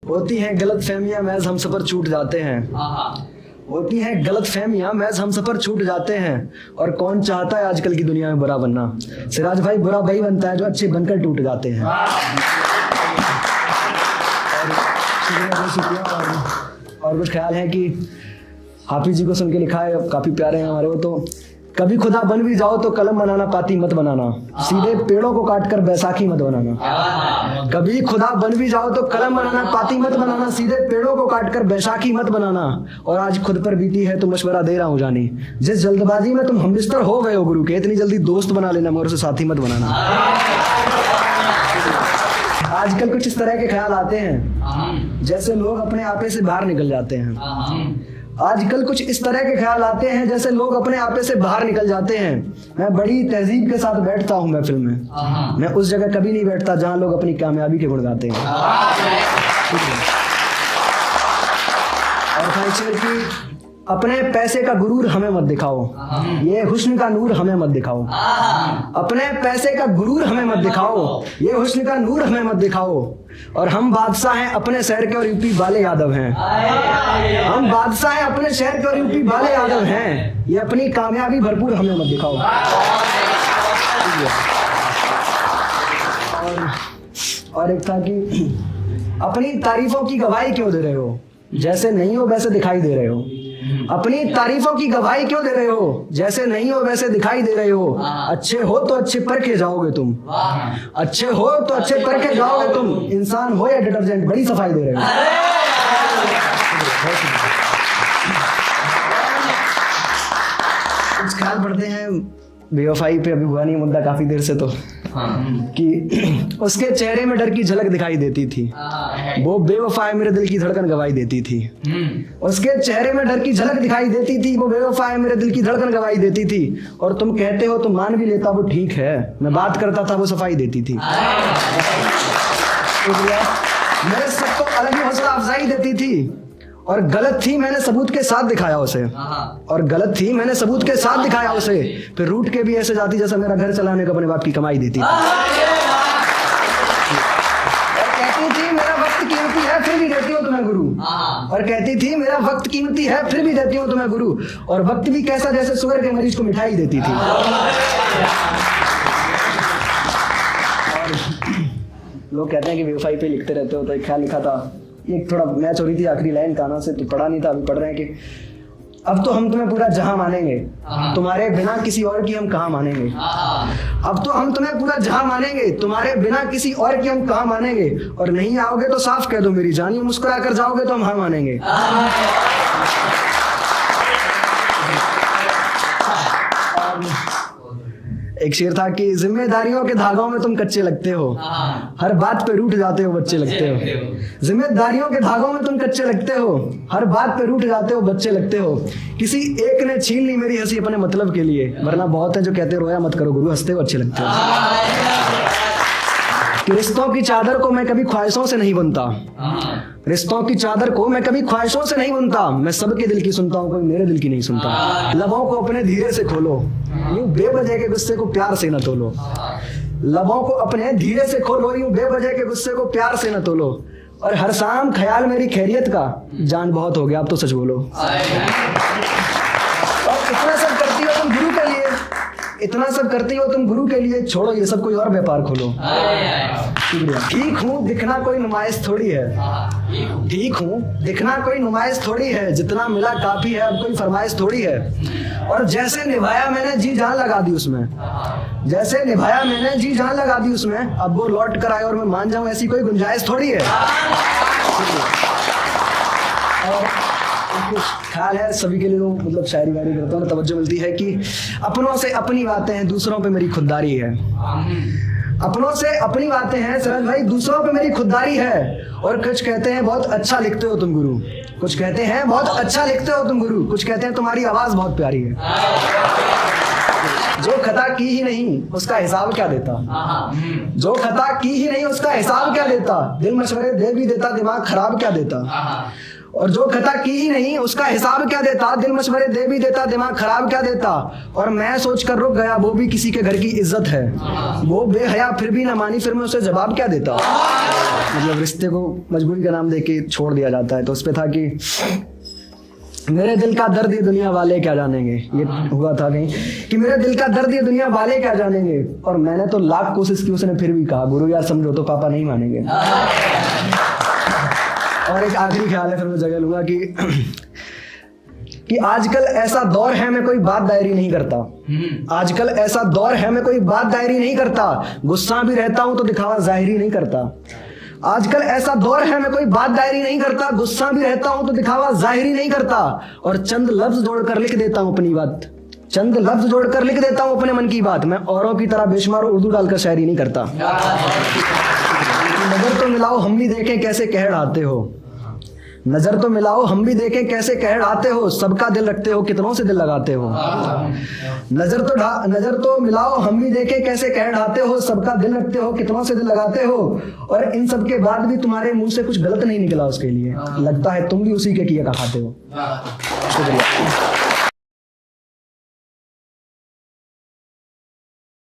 होती हैं गलत फहमियां महज हम सफर छूट जाते हैं। होती हैं गलत फहमियां महज हम सफर छूट जाते हैं। और कौन चाहता है आजकल की दुनिया में बुरा बनना। सिराज भाई बुरा वही बनता है जो अच्छे बनकर टूट जाते हैं। और कुछ ख्याल है कि हाफिज जी को सुन के लिखा है, काफी प्यारे हैं हमारे वो। तो कभी खुदा बन भी जाओ तो कलम बनाना पाती मत बनाना, सीधे पेड़ों को काटकर बैसाखी मत बनाना। कभी खुदा बन भी जाओ तो कलम बनाना पाती मत बनाना, सीधे पेड़ों को काटकर बैसाखी मत बनाना। और आज खुद पर बीती है तो मशवरा दे रहा हूँ जानी, जिस जल्दबाजी में तुम हमबिस्तर हो गए हो गुरु के, इतनी जल्दी दोस्त बना लेना मगर उसे साथी मत बनाना। आजकल कुछ इस तरह के ख्याल आते हैं जैसे लोग अपने आपे से बाहर निकल जाते हैं। आजकल कुछ इस तरह के ख्याल आते हैं जैसे लोग अपने आपे से बाहर निकल जाते हैं। मैं बड़ी तहजीब के साथ बैठता हूँ महफिल में, मैं उस जगह कभी नहीं बैठता जहाँ लोग अपनी कामयाबी के गुण गाते हैं। और खाइशर की अपने पैसे का गुरूर हमें मत दिखाओ, ये हुस्न का नूर हमें मत दिखाओ। अपने पैसे का गुरूर हमें मत दिखाओ, ये हुस्न का नूर हमें मत दिखाओ। और हम बादशाह हैं अपने शहर के और यूपी वाले यादव हैं। हम बादशाह हैं अपने शहर के और यूपी वाले यादव हैं, ये अपनी कामयाबी भरपूर हमें मत दिखाओ। और एक था कि अपनी तारीफों की गवाही क्यों दे रहे हो, जैसे नहीं हो वैसे दिखाई दे रहे हो। अपनी तारीफों की गवाही क्यों दे रहे हो, जैसे नहीं हो वैसे दिखाई दे रहे हो। अच्छे हो तो अच्छे परखे जाओगे तुम, अच्छे हो तो अच्छे परखे जाओगे तुम। इंसान हो या डिटर्जेंट, बड़ी सफाई दे रहे हो। कुछ ख्याल पड़ते हैं बेवफाई पे, अभी हुआ नहीं मुद्दा काफी देर से, तो कि उसके चेहरे में डर की झलक दिखाई देती थी, वो बेवफा मेरे दिल की धड़कन गवाही देती थी। उसके चेहरे में डर की झलक दिखाई देती थी, वो बेवफा मेरे दिल की धड़कन गवाही देती थी। और तुम कहते हो तो मान भी लेता, वो ठीक है, मैं बात करता था वो सफाई देती थी। मेरे सबको अलग ही हौसला अफजाई देती थी। और गलत थी मैंने सबूत के साथ दिखाया उसे, और गलत थी मैंने सबूत के साथ दिखाया उसे। फिर रूठ के भी ऐसे जाती जैसा मेरा घर चलाने को अपने बाप की कमाई देती थी। और कहती थी मेरा वक्त कीमती है फिर भी देती हूँ तुम्हें गुरु। और कहती थी मेरा वक्त कीमती है फिर भी देती हूँ तुम्हें गुरु। और वक्त भी कैसा जैसे शुगर के मरीज को मिठाई देती थी। और लोग कहते हैं कि बेवफाई पे लिखते रहते हो, तो एक ख्याल लिखा था, एक थोड़ा मैच हो रही थी आखिरी लाइन काना से, तो पढ़ा नहीं था, अभी पढ़ रहे हैं कि अब तो हम तुम्हें पूरा जहां मानेंगे, तुम्हारे बिना किसी और की हम कहां मानेंगे। अब तो हम तुम्हें पूरा जहां मानेंगे, तुम्हारे बिना किसी और की हम कहां मानेंगे। और नहीं आओगे तो साफ कह दो मेरी जानी, मुस्कुरा कर जाओगे तो हम हाँ मानेंगे। एक शेर था कि जिम्मेदारियों के धागों में तुम कच्चे लगते हो, हर बात पे रूठ जाते हो बच्चे लगते हो। जिम्मेदारियों के धागों में तुम कच्चे लगते हो, हर बात पे रूठ जाते हो बच्चे लगते हो। किसी एक ने छीन ली मेरी हंसी अपने मतलब के लिए, वरना बहुत है जो कहते रोया मत करो गुरु, हंसते हो अच्छे लगते हो। कि रिश्तों की चादर को मैं कभी ख्वाहिशों से नहीं बुनता, रिश्तों की चादर को मैं कभी ख्वाहिशों से नहीं बुनता। मैं सबके दिल की सुनता हूँ, कोई मेरे दिल की नहीं सुनता। लबों को अपने धीरे से खोलो, यूं बेवजह के गुस्से को प्यार से न तोलो। लबों को अपने धीरे से खोलो, यूं बेवजह के गुस्से को प्यार से न तोलो। और हर शाम ख्याल मेरी खैरियत का, जान बहुत हो गया अब तो सच बोलो। और इतना सब करती हो तुम गुरु के लिए, इतना सब करती हो तुम गुरु के लिए, छोड़ो ये सब कोई और व्यापार खोलो। ठीक हूँ दिखना कोई नुमाइश थोड़ी है, ठीक हूँ दिखना कोई नुमाइश थोड़ी है, जितना मिला काफी है अब कोई फरमाइश थोड़ी है। और जैसे निभाया मैंने जी जान लगा दी उसमें, जैसे निभाया मैंने जी जान लगा दी उसमें, अब वो लौट कर आए और मैं मान जाऊं ऐसी कोई गुंजाइश थोड़ी है। और कुछ ख्याल है सभी के लिए, तो मतलब शायरी वायरी करता हूँ, तवज्जो मिलती है कि अपनों से अपनी बातें हैं, दूसरों पे मेरी खुददारी है। अपनों से अपनी बातें हैं सरज भाई, दूसरों पे मेरी खुददारी है। और कुछ कहते हैं बहुत अच्छा लिखते हो तुम गुरु, कुछ कहते हैं बहुत अच्छा लिखते हो तुम गुरु, कुछ कहते हैं तुम्हारी आवाज बहुत प्यारी है। जो खता की ही नहीं उसका हिसाब क्या देता, जो खता की ही नहीं उसका हिसाब क्या देता। दिल मशवरे दे भी देता, दिमाग खराब क्या देता। और जो खता की ही नहीं उसका हिसाब क्या देता, दिल मशवरे दे भी देता, दिमाग खराब क्या देता। और मैं सोच कर रुक गया, वो भी किसी के घर की इज्जत है, वो बेहया फिर भी ना मानी, फिर मैं उसे जवाब क्या देता। मतलब रिश्ते को मजबूरी का नाम देके छोड़ दिया जाता है। तो उस पे था कि मेरे दिल का दर्द ये दुनिया वाले क्या जानेंगे, ये हुआ था कहीं कि मेरे दिल का दर्द ये दुनिया वाले क्या जानेंगे। और मैंने तो लाख कोशिश की, उसने फिर भी कहा गुरु यार समझो तो पापा नहीं मानेंगे। और एक आखिरी ख्याल है, फिर मैं जगह लूंगा कि आजकल ऐसा दौर है मैं कोई बात दायरी नहीं करता। आजकल ऐसा दौर है मैं कोई बात दायरी नहीं करता, गुस्सा भी रहता हूं तो दिखावा जाहिरी नहीं करता। आजकल ऐसा दौर है मैं कोई बात दायरी नहीं करता, गुस्सा भी रहता हूं तो दिखावा जाहिरी नहीं करता। और चंद लफ्ज जोड़कर लिख देता हूं अपनी बात, चंद लफ्ज जोड़कर लिख देता हूं अपने मन की बात। मैं औरों की तरह बेशुमार उर्दू डालकर शायरी नहीं करता। नजर तो मिलाओ हम भी देखें कैसे कह ढाते हो, नजर तो मिलाओ हम भी देखें कैसे कह ढाते हो, सबका दिल रखते हो कितनों से दिल लगाते हो। नजर तो मिलाओ हम भी देखें कैसे कह ढाते हो, सबका दिल रखते हो कितनों से दिल लगाते हो। और इन सब के बाद भी तुम्हारे मुंह से कुछ गलत नहीं निकला उसके लिए, लगता है तुम भी उसी के किए का खाते हो। शुक्रिया।